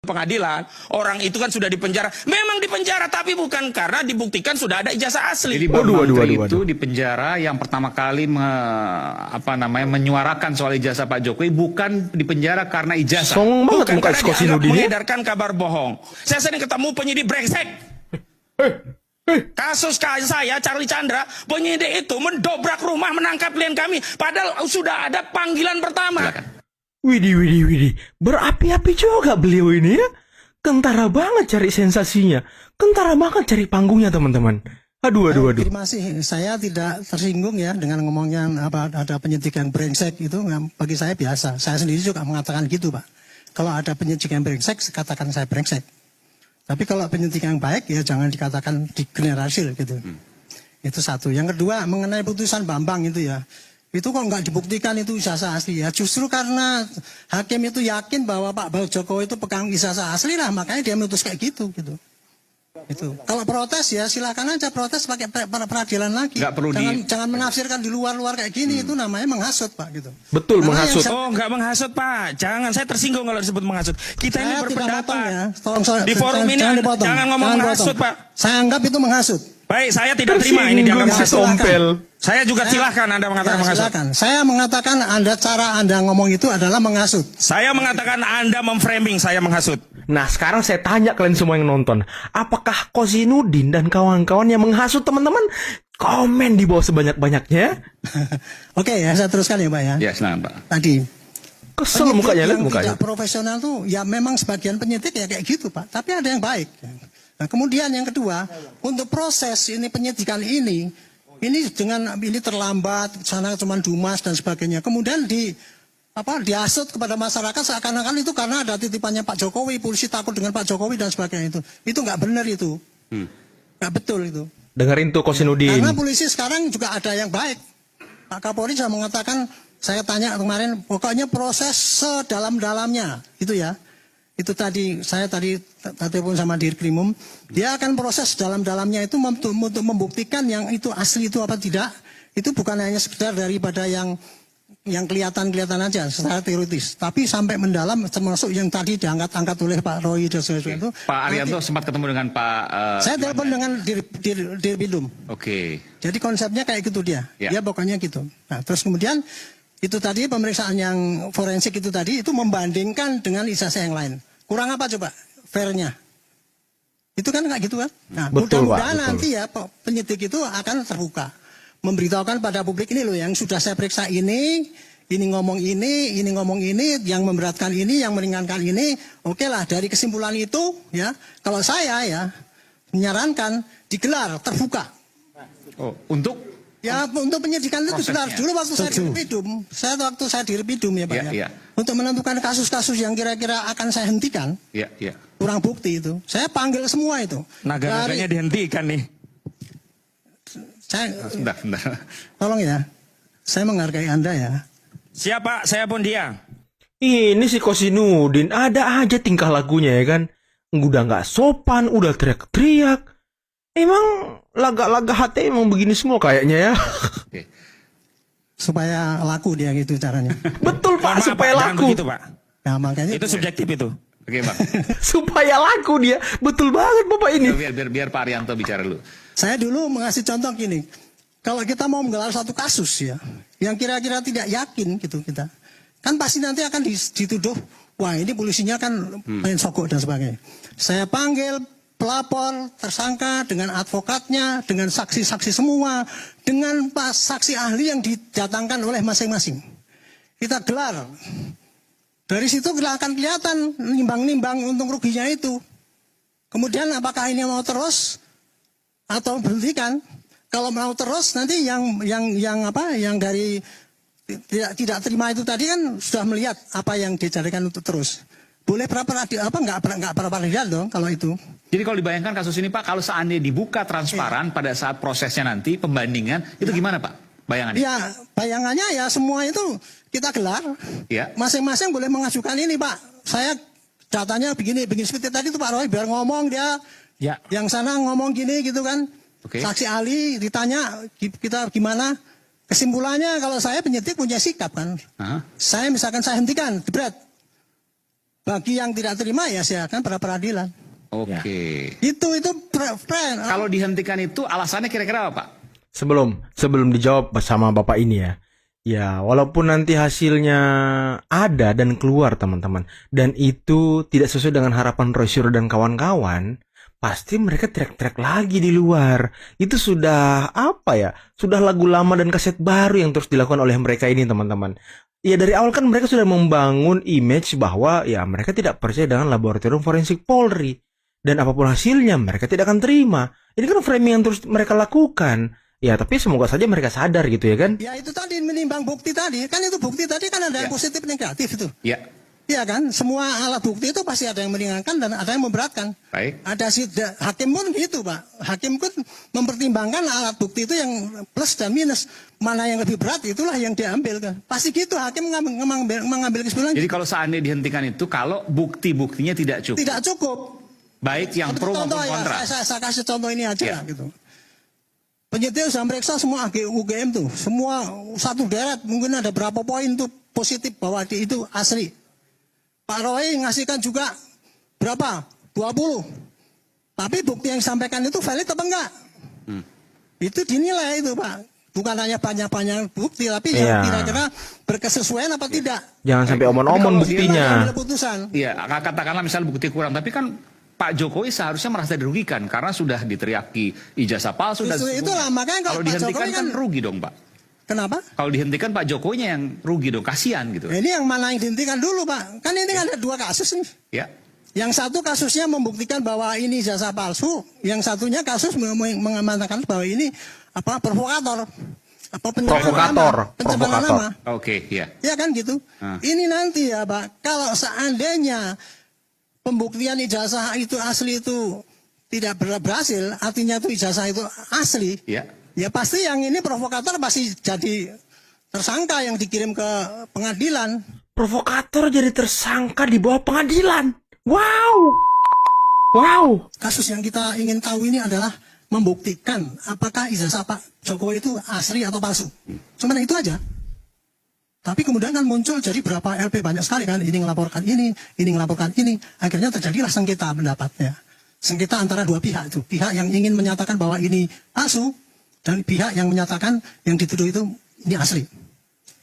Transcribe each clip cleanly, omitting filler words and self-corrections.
pengadilan, orang itu kan sudah dipenjara. Memang dipenjara, tapi bukan karena dibuktikan sudah ada ijazah asli. Jadi Bang Menteri itu dipenjara yang pertama kali menyuarakan soal ijazah Pak Jokowi, bukan dipenjara karena ijazah. Songong banget Bukan muka karena dianggap mengedarkan kabar bohong. Saya sering ketemu penyidik brengsek. Kasus saya, Charlie Chandra, penyidik itu mendobrak rumah menangkap klien kami. Padahal sudah ada panggilan pertama. Silakan. Widih. Berapi-api juga beliau ini ya. Kentara banget cari sensasinya. Kentara banget cari panggungnya teman-teman. Aduh. Terima kasih. Saya tidak tersinggung ya dengan ngomongnya ada penyidik yang brengsek itu. Bagi saya biasa. Saya sendiri juga mengatakan gitu, Pak. Kalau ada penyidik yang brengsek, katakan saya brengsek. Tapi kalau penyidik yang baik ya jangan dikatakan digeneralisir gitu. Itu satu. Yang kedua mengenai putusan Bambang itu ya. Itu kok nggak dibuktikan itu ijazah asli ya. Justru karena hakim itu yakin bahwa Pak Jokowi itu pegang ijazah asli lah, makanya dia memutus kayak gitu. Itu. Kalau protes ya silakan aja protes pakai peradilan lagi. Jangan menafsirkan di luar-luar kayak gini, itu namanya menghasut Pak gitu. Betul, karena menghasut. Oh, nggak menghasut Pak. Jangan, saya tersinggung kalau disebut menghasut. Kita ini berpendapat. Ya. Di forum ini jangan ngomong menghasut Pak. Saya anggap itu menghasut. Baik, saya tidak terima ini dianggap menghasut. Saya juga silahkan Anda mengatakan menghasut. Silakan. Saya mengatakan cara Anda ngomong itu adalah menghasut. Saya mengatakan Anda memframing saya menghasut. Nah sekarang saya tanya kalian semua yang nonton, apakah Kozinudin dan kawan-kawan yang menghasut teman-teman? Komen di bawah sebanyak-banyaknya. Oke ya, saya teruskan ya Pak ya. Ya, silakan Pak. Tadi kesel mukanya, lihat mukanya. Tidak profesional tuh ya memang sebagian penyidik ya kayak gitu Pak. Tapi ada yang baik. Nah kemudian yang kedua, untuk proses ini penyidikan ini dengan ini terlambat, sana cuma dumas dan sebagainya. Kemudian diasut kepada masyarakat seakan-akan itu karena ada titipannya Pak Jokowi, polisi takut dengan Pak Jokowi dan sebagainya itu nggak benar itu, nggak betul itu. Dengerin tuh Kozinudin. Karena polisi sekarang juga ada yang baik. Pak Kapolri sudah mengatakan, saya tanya kemarin, pokoknya proses sedalam-dalamnya itu ya. Itu tadi saya tadi telepon sama Dirkrimum, dia akan proses dalam-dalamnya itu untuk membuktikan yang itu asli itu apa tidak. Itu bukan hanya sekedar daripada yang kelihatan aja secara teoritis, tapi sampai mendalam termasuk yang tadi diangkat-angkat oleh Pak Roy dan sebagainya itu. Pak Arianto sempat ketemu dengan Pak saya telepon dengan Dirbidum. Oke. Jadi konsepnya kayak gitu dia. Ya. Dia pokoknya gitu. Nah, terus kemudian itu tadi pemeriksaan yang forensik itu tadi itu membandingkan dengan ijazah yang lain. Kurang apa coba fairnya? Itu kan nggak gitu kan? Nah, mudah-mudahan nanti ya penyidik itu akan terbuka. Memberitahukan pada publik ini loh yang sudah saya periksa ini ngomong ini ngomong ini, yang memberatkan ini, yang meringankan ini. Oke lah, dari kesimpulan itu ya, kalau saya ya menyarankan digelar terbuka. Oh, untuk? Ya untuk penyidikan itu digelar. Dulu waktu saya di Repidum ya Pak ya. Untuk menentukan kasus-kasus yang kira-kira akan saya hentikan. Kurang bukti itu. Saya panggil semua itu. Naga-naganya dihentikan nih. Bentar. Tolong ya. Saya menghargai Anda ya. Siapa? Saya pun dia. Ini si Kozinudin ada aja tingkah lakunya ya kan. Udah nggak sopan, udah teriak-teriak. Emang laga-laga hati emang begini semua kayaknya ya. Supaya laku dia gitu caranya. Betul Pak, supaya laku. Begitu, Pak. Nah, makanya itu subjektif itu. Oke Bang. Supaya laku dia. Betul banget Bapak ini. Biar Pak Arianto bicara dulu. Saya dulu mengasih contoh gini. Kalau kita mau menggelar satu kasus ya, yang kira-kira tidak yakin gitu kita, kan pasti nanti akan dituduh, wah ini polisinya kan main sogok dan sebagainya. Saya panggil pelapor, tersangka, dengan advokatnya, dengan saksi-saksi semua, dengan saksi ahli yang didatangkan oleh masing-masing. Kita gelar. Dari situ akan kelihatan nimbang-nimbang untung ruginya itu. Kemudian apakah ini mau terus atau berhentikan? Kalau mau terus nanti yang dari tidak terima itu tadi kan sudah melihat apa yang dijadikan untuk terus. Boleh nggak peradilan dong kalau itu. Jadi kalau dibayangkan kasus ini Pak, kalau seandainya dibuka transparan pada saat prosesnya nanti pembandingan itu gimana Pak? Bayangannya? Ya bayangannya ya semua itu kita gelar. Ya. Masing-masing boleh mengajukan ini Pak. Saya datanya begini seperti tadi tuh Pak Roy biar ngomong dia. Ya. Yang sana ngomong gini gitu kan. Oke. Saksi ahli ditanya kita gimana. Kesimpulannya kalau saya penyidik punya sikap kan. Saya misalkan saya hentikan, jebret. Bagi yang tidak terima ya silakan pra peradilan. Oke. Itu Kalau dihentikan itu alasannya kira-kira apa, Pak? Sebelum dijawab sama Bapak ini ya. Ya, walaupun nanti hasilnya ada dan keluar teman-teman, dan itu tidak sesuai dengan harapan Rosyur dan kawan-kawan, pasti mereka teriak-teriak lagi di luar. Itu sudah apa ya? Sudah lagu lama dan kaset baru yang terus dilakukan oleh mereka ini teman-teman. Ya dari awal kan mereka sudah membangun image bahwa ya mereka tidak percaya dengan laboratorium forensik Polri. Dan apapun hasilnya mereka tidak akan terima. Ini kan framing yang terus mereka lakukan. Ya tapi semoga saja mereka sadar gitu ya kan. ya itu tadi menimbang bukti tadi. Kan itu bukti tadi kan ada yang positif negatif itu. Ya. Iya kan, semua alat bukti itu pasti ada yang meringankan dan ada yang memberatkan. Baik. Ada hakim pun gitu Pak. Hakim pun mempertimbangkan alat bukti itu yang plus dan minus. Mana yang lebih berat itulah yang diambil kan. Pasti gitu hakim mengambil kesimpulan. Jadi kalau seandainya dihentikan itu kalau bukti-buktinya tidak cukup. Tidak cukup. Baik yang pro maupun Contoh kontra. ya, saya kasih contoh ini aja Ya. gitu. Penyidik sudah meriksa semua UGM tuh, semua satu deret mungkin ada berapa poin tuh positif bahwa itu asli. Pak Roy ngasihkan juga berapa? 20. Tapi bukti yang disampaikan itu valid apa enggak? Itu dinilai itu Pak. Bukan hanya banyak-banyak bukti, tapi yang kira-kira berkesesuaian apa tidak. Jangan sampai omon-omon Kalau buktinya. Ambil putusan. Iya, katakanlah misal bukti kurang, tapi kan Pak Jokowi seharusnya merasa dirugikan karena sudah diteriaki ijazah palsu dan Itulah makanya kalau Pak dihentikan Jokowi kan rugi dong, Pak. Kenapa? Kalau dihentikan Pak Jokowinya yang rugi dong, kasihan gitu. Ini yang mana yang dihentikan dulu Pak? Kan ini ada dua kasus nih. Ya. Yang satu kasusnya membuktikan bahwa ini ijazah palsu, yang satunya kasus mengatakan bahwa ini apa provokator, apa pencemaran nama. Oke, ya. Ya kan gitu. Ini nanti ya Pak, kalau seandainya pembuktian ijazah itu asli itu tidak berhasil, artinya itu ijazah itu asli. Ya. Ya pasti yang ini provokator pasti jadi tersangka yang dikirim ke pengadilan. Provokator jadi tersangka di bawah pengadilan. Wow. Kasus yang kita ingin tahu ini adalah membuktikan apakah ijazah Pak Jokowi itu asli atau palsu. Cuman itu aja. Tapi kemudian kan muncul jadi berapa LP banyak sekali kan. Ini ngelaporkan ini ngelaporkan ini. Akhirnya terjadilah sengketa pendapatnya. Sengketa antara dua pihak itu. Pihak yang ingin menyatakan bahwa ini palsu. Dan pihak yang menyatakan yang dituduh itu ini asli.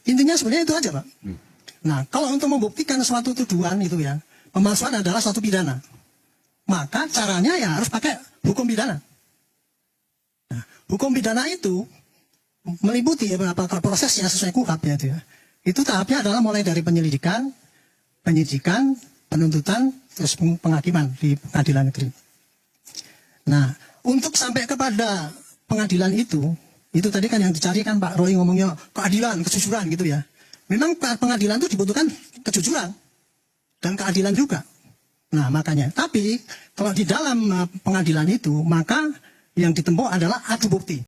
Intinya sebenarnya itu aja Pak. Nah kalau untuk membuktikan suatu tuduhan itu ya. Pemalsuan adalah suatu pidana. Maka caranya ya harus pakai hukum pidana. Nah, hukum pidana itu meliputi ya, beberapa prosesnya sesuai KUHP ya itu ya. Itu tahapnya adalah mulai dari penyelidikan, penyidikan, penuntutan, terus penghakiman di pengadilan negeri. Nah, untuk sampai kepada pengadilan itu tadi kan yang dicari kan Pak Roy ngomongnya keadilan, kejujuran gitu ya. Memang pengadilan itu dibutuhkan kejujuran dan keadilan juga. Nah makanya, tapi kalau di dalam pengadilan itu, maka yang ditempuh adalah adu bukti.